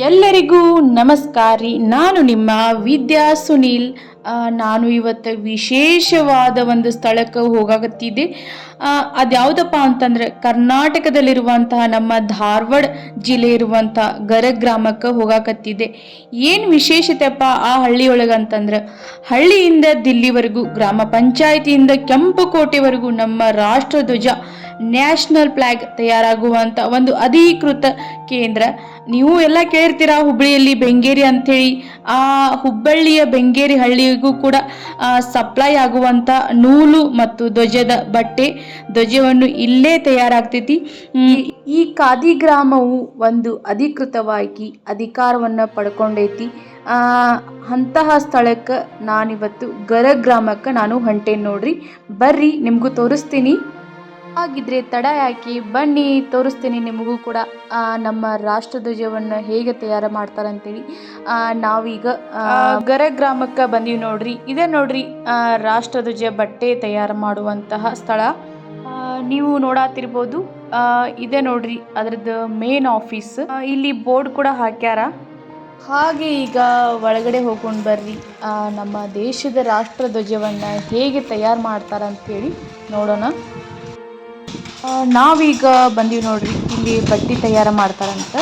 ಎಲ್ಲರಿಗೂ ನಮಸ್ಕಾರಿ. ನಾನು ನಿಮ್ಮ ವಿದ್ಯಾ ಸುನೀಲ್. ನಾನು ಇವತ್ತು ವಿಶೇಷವಾದ ಒಂದು ಸ್ಥಳಕ್ಕೆ ಹೋಗಾಕತ್ತಿದ್ದೆ. ಅದ್ಯಾವುದಪ್ಪ ಅಂತಂದ್ರೆ ಕರ್ನಾಟಕದಲ್ಲಿರುವಂತಹ ನಮ್ಮ ಧಾರವಾಡ ಜಿಲ್ಲೆ ಇರುವಂಥ ಗರಗ ಗ್ರಾಮಕ್ಕೆ ಹೋಗಾಕತ್ತಿದ್ದೆ. ಏನು ವಿಶೇಷತೆಪ್ಪ ಆ ಹಳ್ಳಿಯೊಳಗೆ ಅಂತಂದ್ರೆ, ಹಳ್ಳಿಯಿಂದ ದಿಲ್ಲಿವರೆಗೂ, ಗ್ರಾಮ ಪಂಚಾಯಿತಿಯಿಂದ ಕೆಂಪುಕೋಟೆವರೆಗೂ ನಮ್ಮ ರಾಷ್ಟ್ರಧ್ವಜ ನ್ಯಾಷನಲ್ ಫ್ಲಾಗ್ ತಯಾರಾಗುವಂಥ ಒಂದು ಅಧಿಕೃತ ಕೇಂದ್ರ. ನೀವು ಎಲ್ಲ ಕೇಳಿರ್ತೀರಾ ಹುಬ್ಬಳ್ಳಿಯಲ್ಲಿ ಬೆಂಗೇರಿ ಅಂಥೇಳಿ. ಆ ಹುಬ್ಬಳ್ಳಿಯ ಬೆಂಗೇರಿ ಹಳ್ಳಿಗೂ ಕೂಡ ಸಪ್ಲೈ ಆಗುವಂಥ ನೂಲು ಮತ್ತು ಧ್ವಜದ ಬಟ್ಟೆ, ಧ್ವಜವನ್ನು ಇಲ್ಲೇ ತಯಾರಾಗ್ತೈತಿ. ಈ ಖಾದಿ ಗ್ರಾಮವು ಒಂದು ಅಧಿಕೃತವಾಗಿ ಅಧಿಕಾರವನ್ನು ಪಡ್ಕೊಂಡೈತಿ. ಅಂತಹ ಸ್ಥಳಕ್ಕೆ ನಾನಿವತ್ತು ಗರಗ ಗ್ರಾಮಕ್ಕೆ ನಾನು ಹೊಂಟೇನಿ ನೋಡ್ರಿ. ಬರ್ರಿ ನಿಮಗೂ ತೋರಿಸ್ತೀನಿ. ಹಾಗಿದ್ರೆ ತಡ ಯಾಕೆ, ಬನ್ನಿ ತೋರಿಸ್ತೀನಿ ನಿಮಗೂ ಕೂಡ ನಮ್ಮ ರಾಷ್ಟ್ರಧ್ವಜವನ್ನು ಹೇಗೆ ತಯಾರು ಮಾಡ್ತಾರಂತೇಳಿ. ನಾವೀಗ ಗರಗ ಗ್ರಾಮಕ್ಕೆ ಬಂದೀವಿ ನೋಡ್ರಿ. ಇದೇ ನೋಡ್ರಿ ರಾಷ್ಟ್ರಧ್ವಜ ಬಟ್ಟೆ ತಯಾರು ಮಾಡುವಂತಹ ಸ್ಥಳ. ನೀವು ನೋಡಾತಿರ್ಬೋದು. ಇದೇ ನೋಡ್ರಿ ಅದರದ್ದು ಮೇನ್ ಆಫೀಸ್. ಇಲ್ಲಿ ಬೋರ್ಡ್ ಕೂಡ ಹಾಕ್ಯಾರ. ಹಾಗೆ ಈಗ ಒಳಗಡೆ ಹೋಗ್ಕೊಂಡು ಬರ್ರಿ, ನಮ್ಮ ದೇಶದ ರಾಷ್ಟ್ರಧ್ವಜವನ್ನು ಹೇಗೆ ತಯಾರು ಮಾಡ್ತಾರಂತೇಳಿ ನೋಡೋಣ. ನಾವೀಗ ಬಂದೀವಿ ನೋಡ್ರಿ, ಇಲ್ಲಿ ಬಟ್ಟೆ ತಯಾರು ಮಾಡ್ತಾರಂತ.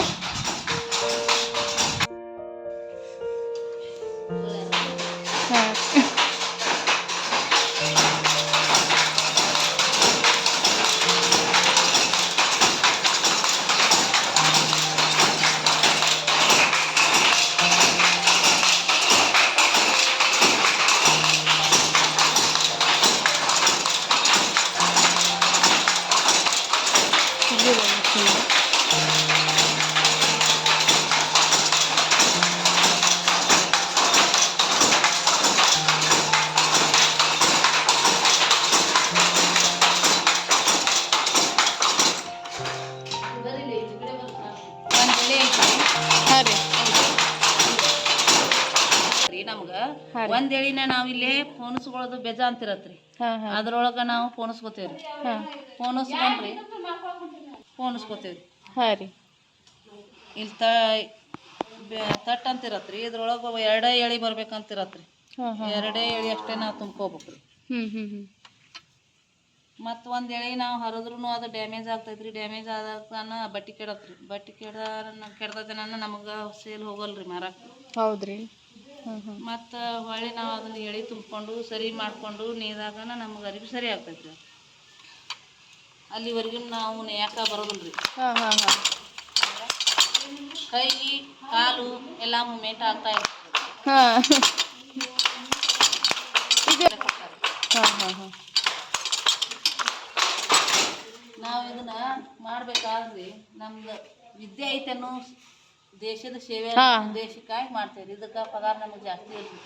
ಒಂದ್ ಎಳಿನ ನಾವಿಲ್ಲೇ ಫೋನ್ಸ್ಗಳದು ಬೇಜ ಅಂತಿರತ್ರಿ. ಅದ್ರೊಳಗ ನಾವು ಫೋನ್ಸ್ಕೋತೇವ್ರಿ. ಫೋನ್ಸ್ಕೊಂಡ್ರಿ ಫೋನ್ಸ್ಕೋತೇವ್ರಿ. ಇಲ್ಲಿ ತಟ್ ಅಂತಿರತ್ರಿ. ಇದ್ರೊಳಗ ಎರಡೇ ಎಳಿ ಬರ್ಬೇಕಂತಿರತ್ರಿ. ಎರಡೇ ಎಳಿ ಅಷ್ಟೇ ನಾವು ತುಂಬ್ಕೋಬೇಕ್ರಿ. ಮತ್ ಒಂದ್ ಎಳಿ ನಾವು ಹರಿದ್ರು ಅದು ಡ್ಯಾಮೇಜ್ ಆಗ್ತೈತ್ರಿ. ಡ್ಯಾಮೇಜ್ ಆದಾಗ ಬಟ್ಟಿ ಕೆಡತ್ರಿ. ಬಟ್ಟಿ ಕೆಡ್ತೈತೆ ನಮಗ ಸೇಲ್ ಹೋಗಲ್ರಿ ಮಾರಾಕ್. ಹೌದ್ರಿ. ಮತ್ತು ಹೊಳ್ಳಿ ನಾವು ಅದನ್ನ ಎಳಿ ತುಂಬಿಕೊಂಡು ಸರಿ ಮಾಡಿಕೊಂಡು ನೀರಾಗ ನಮ್ಗೆ ಅರಿವಿ ಸರಿ ಆಗ್ತೈತ್ರಿ. ಅಲ್ಲಿವರೆಗೂ ನಾವು ನೇಯಕ ಬರೋದಿಲ್ರಿ. ಕೈ ಕಾಲು ಎಲ್ಲ ಮೂಮೆಂಟ್ ಆಗ್ತಾ ಇರ್ತದೆ. ನಾವು ಇದನ್ನ ಮಾಡ್ಬೇಕಾದ್ರಿ ನಮ್ದು ವಿದ್ಯೆ ಐತೆನೋ ದೇಶದ ಸೇವೆ ದೇಶಕ್ಕಾಗಿ ಮಾಡ್ತೇವ್ರಿ. ಇದಕ್ಕೆ ಪಗಾರ ನಮಗೆ ಜಾಸ್ತಿ ಇಲ್ರಿ.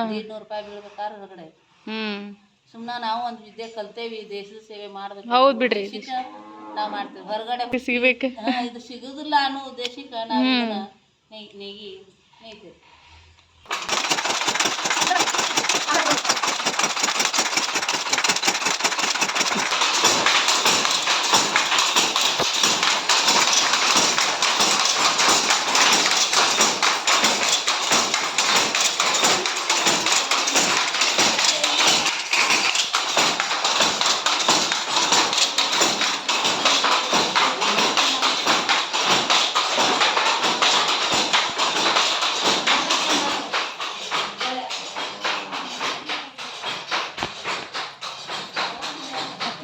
200 ರೂಪಾಯಿ ಬೀಳ್ಬೇಕಾದ್ರೆ ಹೊರಗಡೆ ಸುಮ್ಮನೆ ನಾವು ಒಂದು ವಿದ್ಯೆ ಕಲ್ತೇವಿ, ದೇಶದ ಸೇವೆ ಮಾಡ್ಬೇಕು. ಹೌದು ಬಿಡ್ರಿ, ನಾವು ಮಾಡ್ತೇವೆ. ಹೊರಗಡೆ ಸಿಗ್ಬೇಕು ಇದು ಸಿಗುದಿಲ್ಲ ಅನ್ನೋ ಉದ್ದೇಶಕ್ಕೆ ನಾವು ನೇಯ್ತೇವೆ.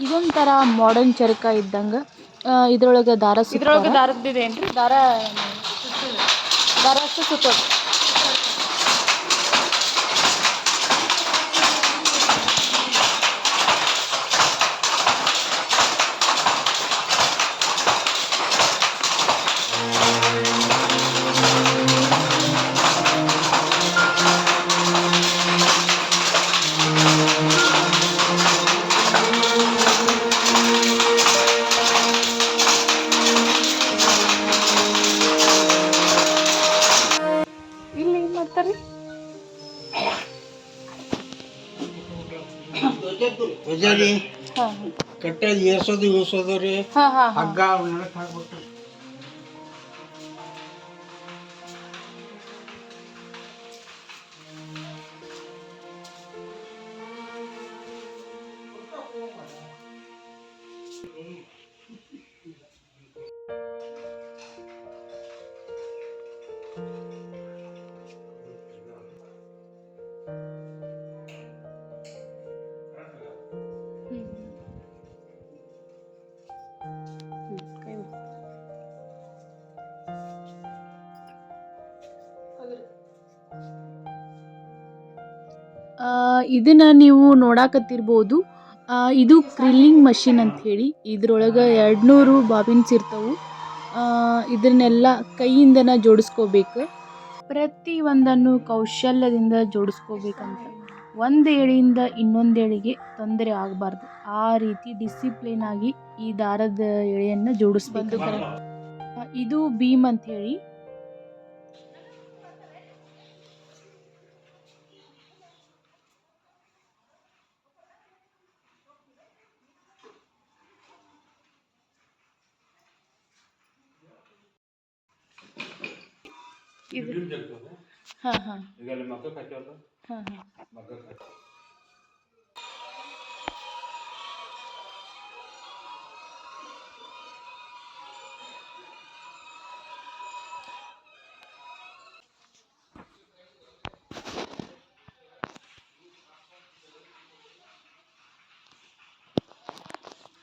ಇದೊಂಥರ ಮಾಡರ್ನ್ ಚರಕ ಇದ್ದಂಗೆ. ಇದ್ರೊಳಗೆ ದಾರದ್ದಿದೆ ಏನ್ರಿ? ದಾರ ಅಷ್ಟು ಸುತ್ತೋದು. ಕಟ್ಟೆ ಏರ್ಸೋದು ಇಳಿಸೋದು ರೀ. ಹಗ್ಗ ಇದನ್ನ ನೀವು ನೋಡಾಕತ್ತಿರ್ಬೋದು. ಇದು ಕ್ರಿಲ್ಲಿಂಗ್ ಮಷಿನ್ ಅಂತ ಹೇಳಿ. ಇದ್ರೊಳಗೆ 200 ಬಾಬಿನ್ಸ್ ಇರ್ತವು. ಇದನ್ನೆಲ್ಲ ಕೈಯಿಂದನೇ ಜೋಡಿಸ್ಕೋಬೇಕು. ಪ್ರತಿ ಒಂದನ್ನು ಕೌಶಲ್ಯದಿಂದ ಜೋಡಿಸ್ಕೋಬೇಕಂತ. ಒಂದು ಎಳೆಯಿಂದ ಇನ್ನೊಂದು ಎಳೆಗೆ ತೊಂದರೆ ಆಗಬಾರ್ದು. ಆ ರೀತಿ ಡಿಸಿಪ್ಲಿನ್ ಆಗಿ ಈ ದಾರದ ಎಳೆಯನ್ನು ಜೋಡಿಸ್ಬೇಕು. ಇದು ಬೀಮ್ ಅಂತ ಹೇಳಿ. ಹಾಂ ಹಾಂ ಹಾಂ ಹಾಂ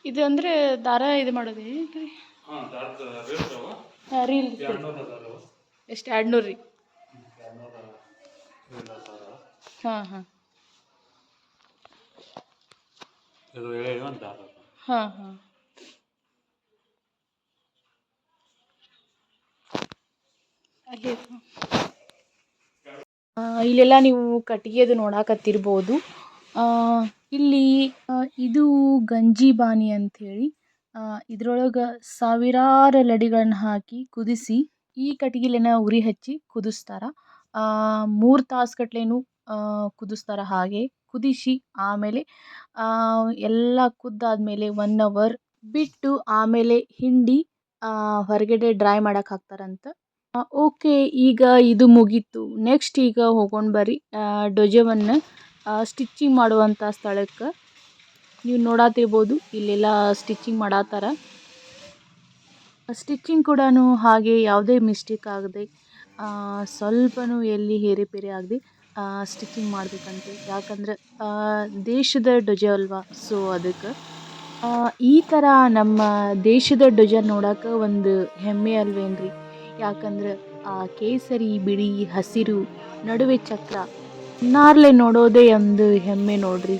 ಇದು ಅಂದರೆ ದಾರ ಇದು ಮಾಡೋದು ರೀ. ರೀಲ್ ಎಷ್ಟು 200 ರೀ? ಹಾಂ ಹಾಂ ಹಾಂ ಹಾಂ ಇಲ್ಲೆಲ್ಲ ನೀವು ಕಟ್ಟಿಗೆದು ನೋಡಾಕತ್ತಿರ್ಬೋದು. ಇಲ್ಲಿ ಇದು ಗಂಜಿ ಬಾನಿ ಅಂಥೇಳಿ. ಇದ್ರೊಳಗೆ ಸಾವಿರಾರು ಲಡಿಗಳನ್ನ ಹಾಕಿ ಕುದಿಸಿ ಈ ಕಟ್ಟಿಗೆಲೆನ ಉರಿ ಹಚ್ಚಿ ಕುದಿಸ್ತಾರ. 3 ತಾಸುಗಟ್ಲೆನೂ ಕುದಿಸ್ತಾರ. ಹಾಗೆ ಕುದಿಸಿ ಆಮೇಲೆ ಎಲ್ಲ ಕುದ್ದಾದ್ಮೇಲೆ 1 ಅವರ್ ಬಿಟ್ಟು ಆಮೇಲೆ ಹಿಂಡಿ ಹೊರಗಡೆ ಡ್ರೈ ಮಾಡಕ್ಕೆ ಹಾಕ್ತಾರಂತ. ಓಕೆ, ಈಗ ಇದು ಮುಗೀತು. ನೆಕ್ಸ್ಟ್ ಈಗ ಹೋಗೋಣ ಬರ್ರಿ ಧ್ವಜವನ್ನು ಸ್ಟಿಚ್ಚಿಂಗ್ ಮಾಡುವಂಥ ಸ್ಥಳಕ್ಕೆ. ನೀವು ನೋಡಾತಿರ್ಬೋದು ಇಲ್ಲೆಲ್ಲ ಸ್ಟಿಚ್ಚಿಂಗ್ ಮಾಡತ್ತಾರ. ಸ್ಟಿಚ್ಚಿಂಗ್ ಕೂಡ ಹಾಗೆ ಯಾವುದೇ ಮಿಸ್ಟೇಕ್ ಆಗದೆ ಸ್ವಲ್ಪನೂ ಎಲ್ಲಿ ಹೇರೆಪೇರೆ ಆಗದೆ ಸ್ಟಿಚ್ಚಿಂಗ್ ಮಾಡಬೇಕಂತೆ. ಯಾಕಂದ್ರೆ ದೇಶದ ಧ್ವಜ ಅಲ್ವಾ, ಸೊ ಅದಕ್ಕೆ ಈ ಥರ ನಮ್ಮ ದೇಶದ ಧ್ವಜ ನೋಡೋಕೆ ಒಂದು ಹೆಮ್ಮೆ ಅಲ್ವೇನ್ರಿ. ಯಾಕಂದ್ರೆ ಕೇಸರಿ, ಬಿಳಿ, ಹಸಿರು, ನಡುವೆ ಚಕ್ರ ನಾರ್ಲೆ ನೋಡೋದೇ ಒಂದು ಹೆಮ್ಮೆ ನೋಡ್ರಿ.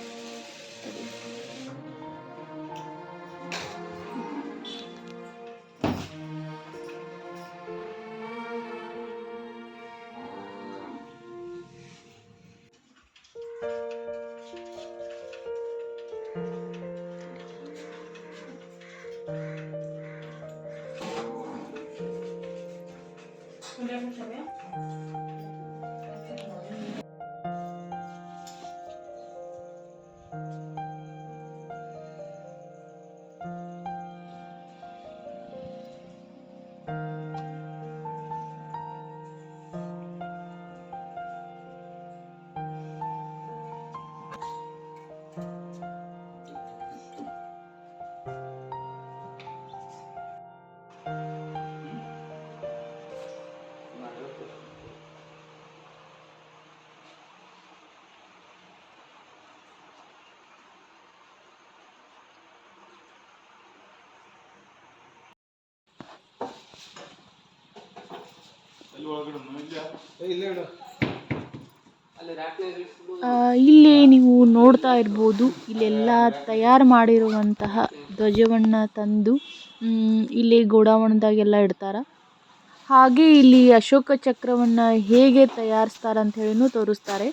ಇಲ್ಲಿ ನೀವು ನೋಡ್ತಾ ಇರ್ಬೋದು, ಇಲ್ಲೆಲ್ಲ ತಯಾರು ಮಾಡಿರುವಂತಹ ಧ್ವಜವನ್ನು ತಂದು ಇಲ್ಲಿ ಗೋಡೌನ್ದಾಗೆಲ್ಲ ಇಡ್ತಾರ. ಹಾಗೆ ಇಲ್ಲಿ ಅಶೋಕ ಚಕ್ರವನ್ನು ಹೇಗೆ ತಯಾರಿಸ್ತಾರೆ ಅಂತ ಹೇಳಿನೂ ತೋರಿಸ್ತಾರೆ.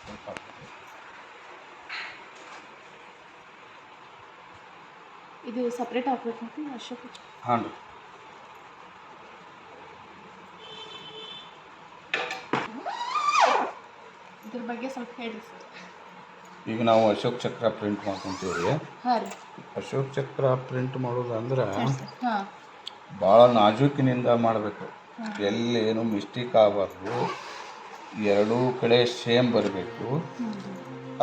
ಸ್ವಲ್ಪ ಹಾಕ್ಬೇಕು. ಇದು ಸಪ್ರೇಟ್ ಹಾಕ್ಬೇಕಂತ ಅಶೋಕ್. ಹಾಂ ರೀ. ಇದ್ರ ಬಗ್ಗೆ ಸ್ವಲ್ಪ ಹೇಳಿ ಸರ್. ಈಗ ನಾವು ಅಶೋಕ್ ಚಕ್ರ ಪ್ರಿಂಟ್ ಮಾಡ್ಕೊತೀವಿ ರೀ. ಹಾಂ ರೀ. ಅಶೋಕ್ ಚಕ್ರ ಪ್ರಿಂಟ್ ಮಾಡೋದು ಅಂದ್ರೆ ಹಾಂ ಭಾಳ ನಾಜೂಕಿನಿಂದ ಮಾಡಬೇಕು. ಎಲ್ಲೇನು ಮಿಸ್ಟೇಕ್ ಆಗಬಾರ್ದು, ಎರಡೂ ಕಡೆ ಸೇಮ್ ಬರಬೇಕು,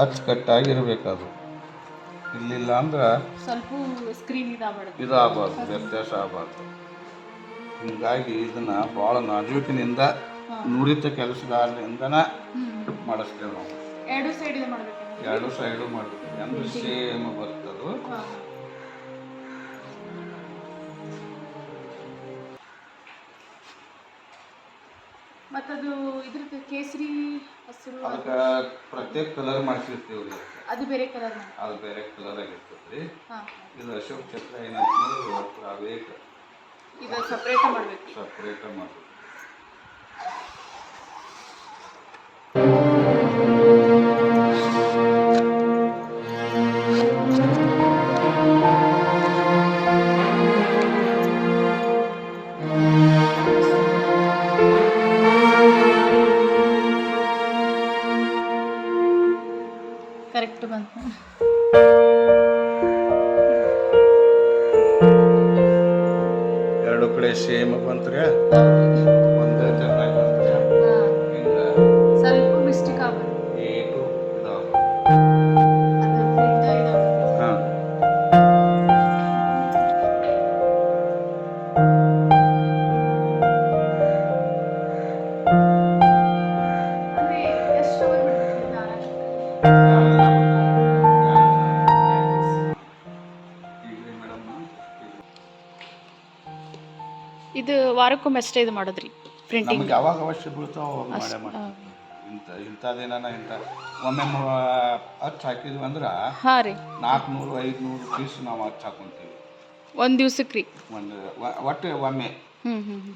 ಅಚ್ಚುಕಟ್ಟಾಗಿರ್ಬೇಕು. ಅದು ಇಲ್ಲಿಲ್ಲ ಅಂದ್ರೆ ಸ್ವಲ್ಪ ಸ್ಕ್ರೀನ್ ಇದಾಗಬಾರ್ದು, ವ್ಯತ್ಯಾಸ ಆಗಬಾರ್ದು. ಹೀಗಾಗಿ ಇದನ್ನು ಭಾಳ ನಾಜೂಕಿನಿಂದ ನುರಿತ ಕೆಲಸಗಾರರಿಂದನೇ ಮಾಡಿಸ್ತೇವೆ ನಾವು. ಎರಡು ಸೈಡ್ ಇದು ಮಾಡಬೇಕು, ಎರಡು ಸೈಡು ಮಾಡಬೇಕು, ಅಂದ್ರೆ ಸೇಮ್ ಬರ್ತದು. ಮತ್ತದು ಇದ್ರದ್ದು ಕೇಸರಿ ಹಸಿರು ಅದಕ್ಕೆ ಪ್ರತ್ಯೇಕ ಕಲರ್ ಮಾಡಿಸಿರ್ತೀವಿ ರೀ. ಅದು ಬೇರೆ ಕಲರ್, ಅದು ಬೇರೆ ಕಲರ್ ಆಗಿರ್ತದೆ ರೀ. ಹಾಂ. ಇದು ಅಶೋಕ್ ಚಕ್ರ ಏನಂತಂದ್ರೆ ಪ್ರೈವೇಟ್, ಇದು ಸಪ್ರೇಟ್ ಮಾಡಬೇಕು. ಸಪ್ರೇಟ ಮಾಡಬೇಕು. ಕರೆಕ್ಟ್ ಬಂತು. ಎರಡು ಕಡೆ ಸೇಮ್ ಬಂತ್ರೆ, ಒಂದು ಚೆನ್ನಾಗಿ ಬಂತ್ರೆ. ಹಿಂಗೆ ಸ್ವಲ್ಪ ಮಿಸ್ಟೇಕ್ ಆಗ್ಬೋದು. ಏಟು ಇದಾವೆ. ಹಾಂ. ಅಂದರೆ ಎಷ್ಟು ಬಿಡ್ಬೇಕು ಇದು ವಾರಕ್ಕೊಮ್ಮೆ ಅಷ್ಟೇ ಇದು ಮಾಡೋದ್ರಿ ಪ್ರಿಂಟಿಂಗ್? ನಮ್ಗೆ ಯಾವಾಗ ಅವಶ್ಯ ಬೀಳ್ತಾವ ಅವಾಗ ಮಾಡೇ ಮಾಡ್ತೀವಿ. ಇಂಥದ್ದೇನ ಒಮ್ಮೆ ಹಚ್ಚು ಹಾಕಿದ್ವಿ ಅಂದ್ರೆ ಹಾಂ ರೀ 400-500 ಪೀಸ್ ನಾವು ಹಚ್ಚು ಹಾಕೊಂತೀವಿ ಒಂದು ದಿವ್ಸಕ್ಕೆ ರೀ. ಒಂದು ಒಟ್ಟು ಒಮ್ಮೆ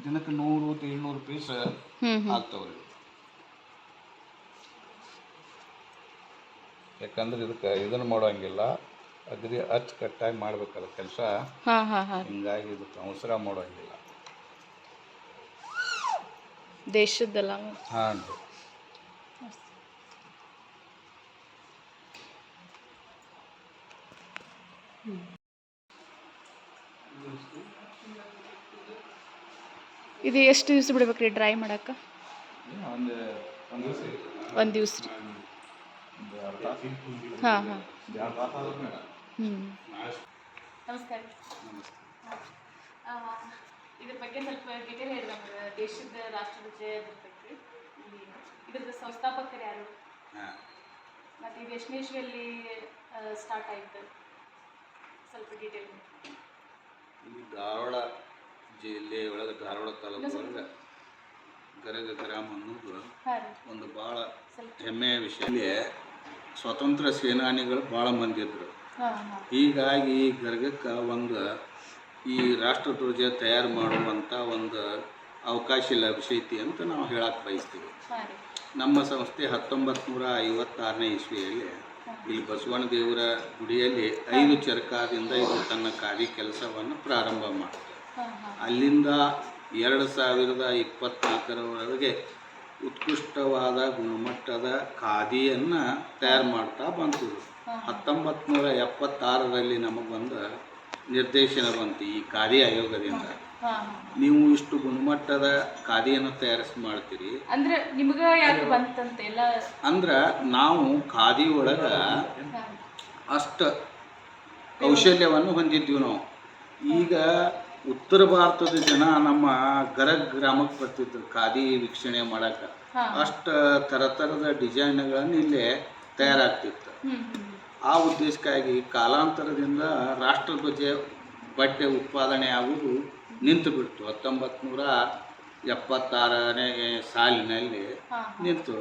ದಿನಕ್ಕೆ 100-200 ಪೀಸ್ ಆಗ್ತಾವ್ರಿ. ಯಾಕಂದ್ರೆ ಇದಕ್ಕೆ ಇದನ್ನು ಮಾಡೋಂಗಿಲ್ಲ, ಅಗ್ರಿ ಅಚ್ಚುಕಟ್ಟಾಗಿ ಮಾಡ್ಬೇಕಲ್ಲ ಕೆಲಸ. ಹಿಂಗಾಗಿ ಇದಕ್ಕೆ ಅವಸರ ಮಾಡೋಂಗಿಲ್ಲ. ದೇಶದ್ದಲ್ಲ. ಹಾಂ. ಇದು ಎಷ್ಟು ದಿವಸ ಬಿಡ್ಬೇಕ್ರಿ ಡ್ರೈ ಮಾಡಕ್ಕೆ? ಒಂದು ದಿವಸ ರೀ. ಹಾಂ ಹಾಂ. ನಮಸ್ಕಾರ. ಇದ್ರ ಬಗ್ಗೆ ಸ್ವಲ್ಪ ಡೀಟೇಲ್ ಹೇಳಿದ್ರೆ ನಮ್ಗೆ ದೇಶದ ರಾಷ್ಟ್ರಧ್ವಜ ಬಗ್ಗೆ ಇದ್ರದ್ದು ಸಂಸ್ಥಾಪಕರು ಯಾರು, ಮತ್ತು ಇದು ಎಷ್ಟನೇ ಇಸ್ವಿಯಲ್ಲಿ ಸ್ಟಾರ್ಟ್ ಆಯಿತು, ಸ್ವಲ್ಪ ಡೀಟೇಲ್. ಈ ಧಾರವಾಡ ಜಿಲ್ಲೆ ಒಳಗೆ, ಧಾರವಾಡ ತಾಲೂಕು ಒಳಗೆ ಗರಗ ಗ್ರಾಮ ಅನ್ನೋದು ಒಂದು ಭಾಳ ಹೆಮ್ಮೆಯ ವಿಷಯ. ಇಲ್ಲಿ ಸ್ವತಂತ್ರ ಸೇನಾನಿಗಳು ಭಾಳ ಮಂದಿ ಇದ್ದರು. ಹೀಗಾಗಿ ಗರಗಕ್ಕೆ ಒಂದು ಈ ರಾಷ್ಟ್ರಧ್ವಜ ತಯಾರು ಮಾಡುವಂಥ ಒಂದು ಅವಕಾಶ ಲಭಿಸೈತಿ ಅಂತ ನಾವು ಹೇಳಕ್ಕೆ ಬಯಸ್ತೀವಿ. ನಮ್ಮ ಸಂಸ್ಥೆ 1956ನೇ ಇಸ್ವಿಯಲ್ಲಿ ಈ ಬಸವಣ್ಣ ದೇವರ ಗುಡಿಯಲ್ಲಿ 5 ಚರಕದಿಂದ ಇದು ತನ್ನ ಖಾದಿ ಕೆಲಸವನ್ನು ಪ್ರಾರಂಭ ಮಾಡಿತು. ಅಲ್ಲಿಂದ 2024ರವರೆಗೆ ಉತ್ಕೃಷ್ಟವಾದ ಗುಣಮಟ್ಟದ ಖಾದಿಯನ್ನು ತಯಾರು ಮಾಡ್ತಾ ಬಂತು. 1976ರಲ್ಲಿ ನಮಗೆ ಒಂದು ನಿರ್ದೇಶನ ಬಂತು ಈ ಖಾದಿ ಆಯೋಗದಿಂದ, ನೀವು ಇಷ್ಟು ಗುಣಮಟ್ಟದ ಖಾದಿಯನ್ನು ತಯಾರಿಸಿ ಮಾಡ್ತೀರಿ ಅಂದ್ರೆ ನಿಮ್ಗೆ ಯಾಕೆ ಬಂತಂತೆ ಎಲ್ಲ ಅಂದ್ರೆ ನಾವು ಖಾದಿ ಒಳಗೆ ಅಷ್ಟು ಕೌಶಲ್ಯವನ್ನು ಹೊಂದಿದ್ದೀವಿ ನಾವು. ಈಗ ಉತ್ತರ ಭಾರತದ ಜನ ನಮ್ಮ ಗರಗ್ ಗ್ರಾಮಕ್ಕೆ ಬರ್ತಿದ್ರು ಖಾದಿ ವೀಕ್ಷಣೆ ಮಾಡೋಕ್ಕೆ. ಅಷ್ಟು ಥರದ ಡಿಸೈನ್ಗಳನ್ನು ಇಲ್ಲೇ ತಯಾರಾಗ್ತಿತ್ತು. ಆ ಉದ್ದೇಶಕ್ಕಾಗಿ ಕಾಲಾಂತರದಿಂದ ರಾಷ್ಟ್ರಧ್ವಜ ಬಟ್ಟೆ ಉತ್ಪಾದನೆ ಆಗುವುದು ನಿಂತು ಬಿಡ್ತು. 1976ನೇ ಸಾಲಿನಲ್ಲಿ ನಿಂತು.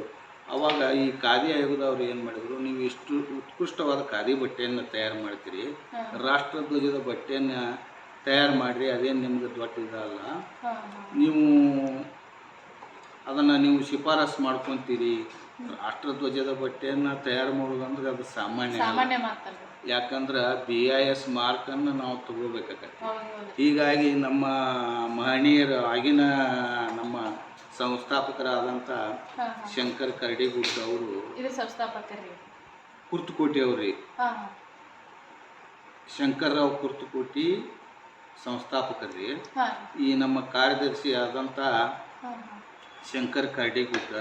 ಅವಾಗ ಈ ಖಾದಿ ಆಯೋಗದವ್ರು ಏನು ಮಾಡಿದ್ರು, ನೀವು ಇಷ್ಟು ಉತ್ಕೃಷ್ಟವಾದ ಖಾದಿ ಬಟ್ಟೆಯನ್ನು ತಯಾರು ಮಾಡ್ತೀರಿ, ರಾಷ್ಟ್ರಧ್ವಜದ ಬಟ್ಟೆಯನ್ನು ತಯಾರು ಮಾಡಿರಿ, ಅದೇನು ನಿಮ್ಗೆ ದೊಡ್ಡದಲ್ಲ, ನೀವು ಅದನ್ನು ನೀವು ಶಿಫಾರಸು ಮಾಡ್ಕೊತೀರಿ ರಾಷ್ಟ್ರಧ್ವಜದ ಬಟ್ಟೆಯನ್ನು ತಯಾರು ಮಾಡೋದಂದ್ರೆ ಅದು ಸಾಮಾನ್ಯ ಅಲ್ಲ. ಯಾಕಂದ್ರೆ BIS ಮಾರ್ಕನ್ನು ನಾವು ತಗೋಬೇಕಾಗತ್ತೆ. ಹೀಗಾಗಿ ನಮ್ಮ ಮಹನೀಯರು ಆಗಿನ ನಮ್ಮ ಸಂಸ್ಥಾಪಕರಾದಂಥ ಶಂಕರ್ ಕರಡಿಗುಡ್ಡ ಅವರು ಕುರ್ತಕೋಟಿ ಅವ್ರಿ ಶಂಕರ್ರಾವ್ ಕುರ್ತಕೋಟಿ ಸಂಸ್ಥಾಪಕರ್ರಿ. ಈ ನಮ್ಮ ಕಾರ್ಯದರ್ಶಿ ಆದಂಥ ಶಂಕರ್ ಕರಡಿಗುಡ್ಡ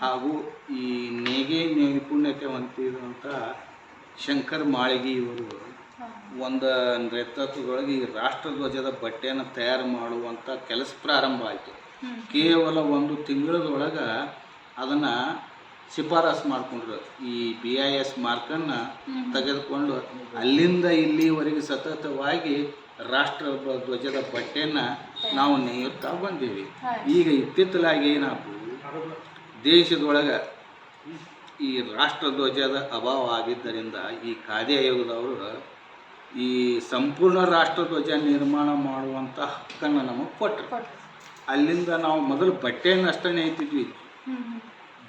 ಹಾಗೂ ಈ ನೇಗೆ ನೈಪುಣ್ಯತೆ ಹೊಂದಿದಂಥ ಶಂಕರ್ ಮಾಳಿಗೆ ಇವರು ಒಂದು ನೇತೃತ್ವದೊಳಗೆ ಈ ರಾಷ್ಟ್ರಧ್ವಜದ ಬಟ್ಟೆಯನ್ನು ತಯಾರು ಮಾಡುವಂಥ ಕೆಲಸ ಪ್ರಾರಂಭ ಆಯಿತು. ಕೇವಲ 1 ತಿಂಗಳದೊಳಗೆ ಅದನ್ನು ಶಿಫಾರಸು ಮಾಡಿಕೊಂಡ್ರು. ಈ BIS ಮಾರ್ಕನ್ನು ತೆಗೆದುಕೊಂಡು ಅಲ್ಲಿಂದ ಇಲ್ಲಿವರೆಗೆ ಸತತವಾಗಿ ರಾಷ್ಟ್ರಧ್ವಜದ ಬಟ್ಟೆಯನ್ನು ನಾವು ನೇಯುತ್ತಾ ಬಂದೀವಿ. ಈಗ ಇತ್ತಿತ್ತಲಾಗಿ ಏನಾಯ್ತು, ದೇಶದೊಳಗೆ ಈ ರಾಷ್ಟ್ರಧ್ವಜದ ಅಭಾವ ಆಗಿದ್ದರಿಂದ ಈ ಖಾದಿ ಆಯೋಗದವರು ಈ ಸಂಪೂರ್ಣ ರಾಷ್ಟ್ರಧ್ವಜ ನಿರ್ಮಾಣ ಮಾಡುವಂಥ ಹಕ್ಕನ್ನು ನಮಗೆ ಕೊಟ್ಟರು. ಅಲ್ಲಿಂದ ನಾವು ಮೊದಲು ಬಟ್ಟೆಯನ್ನು ಅಷ್ಟೇ ನೇಯ್ತಿದ್ವಿ.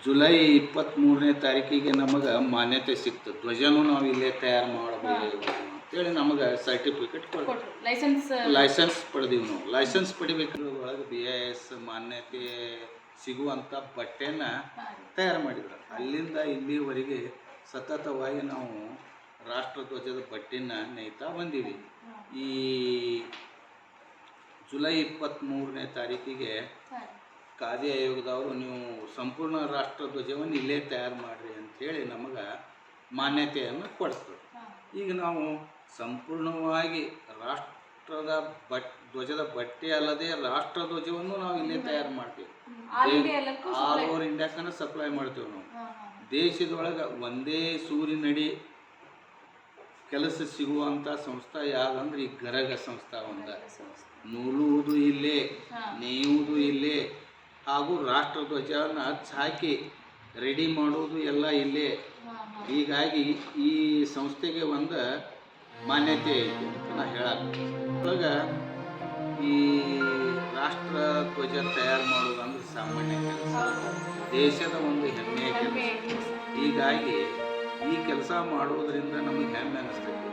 ಜುಲೈ 23ನೇ ತಾರೀಕಿಗೆ ನಮಗೆ ಮಾನ್ಯತೆ ಸಿಕ್ತು. ಧ್ವಜನೂ ನಾವು ಇಲ್ಲೇ ತಯಾರು ಮಾಡಬೇಕು ಅಂತೇಳಿ ನಮಗೆ ಸರ್ಟಿಫಿಕೇಟ್ ಕೊಟ್ಟರು, ಲೈಸೆನ್ಸ್ ಪಡೆದೀವಿ ನಾವು. ಲೈಸೆನ್ಸ್ ಪಡಿಬೇಕಾದ್ರೆ ಒಳಗೆ BIS ಮಾನ್ಯತೆ ಸಿಗುವಂಥ ಬಟ್ಟೆನ ತಯಾರು ಮಾಡಿದ್ರು. ಅಲ್ಲಿಂದ ಇಲ್ಲಿವರೆಗೆ ಸತತವಾಗಿ ನಾವು ರಾಷ್ಟ್ರಧ್ವಜದ ಬಟ್ಟೆನ ನೇಯ್ತಾ ಬಂದೀವಿ. ಈ ಜುಲೈ 23ನೇ ತಾರೀಕಿಗೆ ಖಾದಿ ಆಯೋಗದವರು ನೀವು ಸಂಪೂರ್ಣ ರಾಷ್ಟ್ರಧ್ವಜವನ್ನು ಇಲ್ಲೇ ತಯಾರು ಮಾಡಿರಿ ಅಂಥೇಳಿ ನಮಗೆ ಮಾನ್ಯತೆಯನ್ನು ಕೊಡ್ತದೆ. ಈಗ ನಾವು ಸಂಪೂರ್ಣವಾಗಿ ರಾಷ್ಟ್ರದ ಧ್ವಜದ ಬಟ್ಟೆ ಅಲ್ಲದೆ ರಾಷ್ಟ್ರಧ್ವಜವನ್ನು ನಾವು ಇಲ್ಲೇ ತಯಾರು ಮಾಡ್ತೀವಿ. ಆಲ್ ಓವರ್ ಇಂಡಿಯಾಕ್ಕನ ಸಪ್ಲೈ ಮಾಡ್ತೀವಿ ನಾವು. ದೇಶದೊಳಗೆ ಒಂದೇ ಸೂರಿನಡಿ ಕೆಲಸ ಸಿಗುವಂಥ ಸಂಸ್ಥೆ ಯಾವುದಂದ್ರೆ ಈ ಗರಗ ಸಂಸ್ಥೆ ಒಂದ. ನೂಲುವುದು ಇಲ್ಲೇ, ನೇಯುವುದು ಇಲ್ಲೇ, ಹಾಗೂ ರಾಷ್ಟ್ರಧ್ವಜವನ್ನು ಹಾಕಿ ರೆಡಿ ಮಾಡೋದು ಎಲ್ಲ ಇಲ್ಲೇ. ಹೀಗಾಗಿ ಈ ಸಂಸ್ಥೆಗೆ ಒಂದು ಮಾನ್ಯತೆ ಐತಿ ಅಂತ ನಾ ಹೇಳಕ್ಕೆ. ಒಳಗೆ ಈ ರಾಷ್ಟ್ರಧ್ವಜ ತಯಾರು ಮಾಡೋದಂದ್ರೆ ಸಾಮಾನ್ಯ ಕೆಲಸ, ದೇಶದ ಒಂದು ಹೆಮ್ಮೆಯ ಕೆಲಸ. ಹೀಗಾಗಿ ಈ ಕೆಲಸ ಮಾಡೋದ್ರಿಂದ ನಮಗೆ ಹೆಮ್ಮೆ ಅನಿಸ್ತೈತಿ.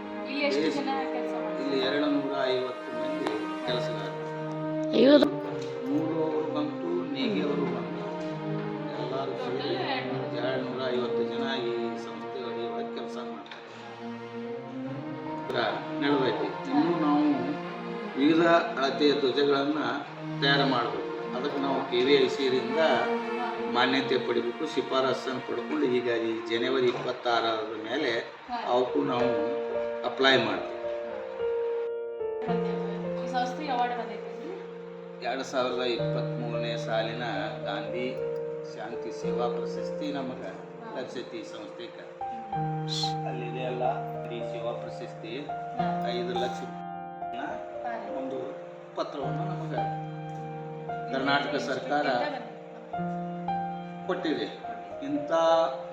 ಇಲ್ಲಿ 250 ಮಂದಿ ಕೆಲಸಗಾರರು, 3 ಬಂತು, ನೇಗೆಯವರು ಬಂತು, ಎಲ್ಲರೂ ಸೇರಿ 250 ಜನ ಈ ಸಂಸ್ಥೆ ಅಡಿಯೊಳಗೆ ಕೆಲಸ ಮಾಡ್ತಾರೆ. ನಡೆದೈತಿ. ಇನ್ನು ನಾವು ವಿವಿಧ ಅಳತೆಯ ಧ್ವಜಗಳನ್ನು ತಯಾರು ಮಾಡಬೇಕು. ಅದಕ್ಕೆ ನಾವು KVICರಿಂದ ಮಾನ್ಯತೆ ಪಡಿಬೇಕು, ಶಿಫಾರಸನ್ನು ಪಡ್ಕೊಂಡು ಈಗ ಈ ಜನವರಿ 26 ಮೇಲೆ ಅವಕ್ಕೂ ನಾವು ಅಪ್ಲೈ ಮಾಡ್ತೀವಿ. 2023ನೇ ಸಾಲಿನ ಗಾಂಧಿ ಶಾಂತಿ ಸೇವಾ ಪ್ರಶಸ್ತಿ ನಮಗೆ ಲಕ್ಷತಿ ಸಂಸ್ಥೆಗೆ ಅಲ್ಲಿದೆ ಅಲ್ಲ. ಈ ಸೇವಾ ಪ್ರಶಸ್ತಿ 5 ಲಕ್ಷ ಒಂದು ಪತ್ರವನ್ನು ನಮಗೆ ಕರ್ನಾಟಕ ಸರ್ಕಾರ ಕೊಟ್ಟಿದೆ. ಇಂಥ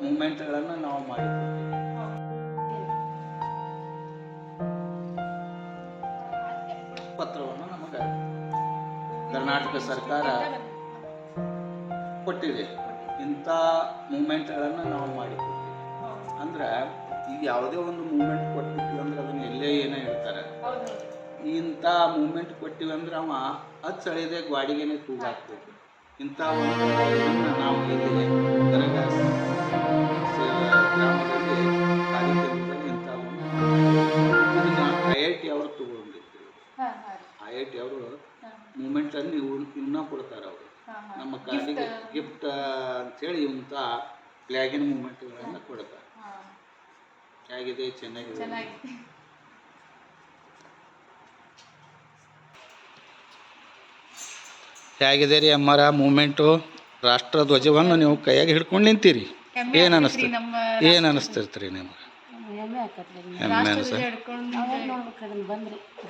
ಮೂಮೆಂಟ್ಗಳನ್ನು ನಾವು ಮಾಡಿಕೊಡ್ತೀವಿ. ಪತ್ರವನ್ನು ನಮಗೆ ಕರ್ನಾಟಕ ಸರ್ಕಾರ ಕೊಟ್ಟಿದೆ. ಇಂಥ ಮೂಮೆಂಟ್ಗಳನ್ನು ನಾವು ಮಾಡಿಕೊಡ್ತೀವಿ. ಅಂದ್ರೆ ಈಗ ಯಾವುದೇ ಒಂದು ಮೂಮೆಂಟ್ ಕೊಟ್ಬಿಟ್ಟಿವಿ ಅಂದ್ರೆ ಅದನ್ನು ಎಲ್ಲೇ ಏನೋ ಹೇಳ್ತಾರೆ. ಇಂಥ ಮೂಮೆಂಟ್ ಕೊಟ್ಟಿವಿ ಅಂದ್ರೆ ಅವ ಹಚ್ಚಳಿದೆ ಗಾಡಿಗೆನೆ ತೂಗಾಕ್ಬೇಕು. ಇಂಥ ಒಂದು ನಾವು ಇಲ್ಲಿ ಗರಗ ಗ್ರಾಮದಲ್ಲಿ ಕಾರ್ಯಕ್ರಮದಲ್ಲಿ ಇಂಥ ಒಂದು ಇದನ್ನು IIT ಅವರು ತಗೊಂಡಿದ್ರು. IIT ಅವರು ಮೂಮೆಂಟನ್ನು ಇನ್ನೂ ಕೊಡ್ತಾರೆ. ಅವರು ನಮ್ಮ ಕಾರ್ಡಿಗೆ ಗಿಫ್ಟ್ ಅಂಥೇಳಿ ಇಂಥ ಫ್ಲ್ಯಾಗಿನ ಮೂಮೆಂಟ್ಗಳನ್ನು ಕೊಡ್ತಾರೆ. ಹೇಗಿದೆ? ಚೆನ್ನಾಗಿದೆ. ಹೇಗಿದೆ ರೀ ಅಮ್ಮರ ಮೂಮೆಂಟು? ರಾಷ್ಟ್ರಧ್ವಜವನ್ನು ನೀವು ಕೈಯಾಗಿ ಹಿಡ್ಕೊಂಡು ನಿಂತೀರಿ. ಏನು ಅನ್ನಿಸ್ತಿರ್ತೀರಿ ನಿಮ್ಗೆ? ಹೆಮ್ಮೆ ಅನಿಸ್ತದೆ.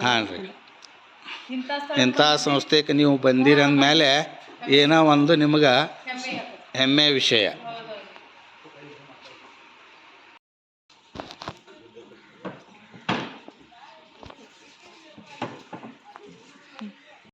ಹಾಂ ರೀ, ಇಂಥ ಸಂಸ್ಥೆಗೆ ನೀವು ಬಂದಿರಂದ ಮೇಲೆ ಏನೋ ಒಂದು ನಿಮ್ಗೆ ಹೆಮ್ಮೆಯ ವಿಷಯ.